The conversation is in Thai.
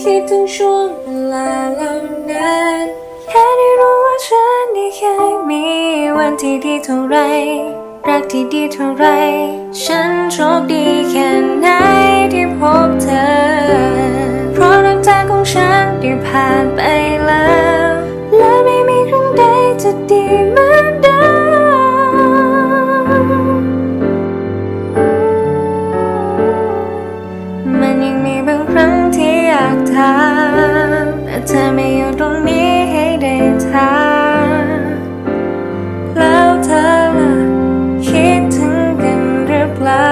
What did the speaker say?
คิดถึงช่วงเวลาเหล่านั้นแค่ได้รู้ว่าฉันได้เคยมีวันที่ดีเท่าไรรักที่ดีเท่าไรฉันโชคดีแค่ไหนที่พบเธอเพราะน้ำตาของฉันได้ผ่านไปแล้วและไม่มีครั้งใดจะดีเหมือนเดิมมันยังมีบางครั้งที่อยากถามแต่เธอไม่อยู่ตรงนี้ให้ได้ถามแล้วเธอล่ะคิดถึงกันหรือเปล่า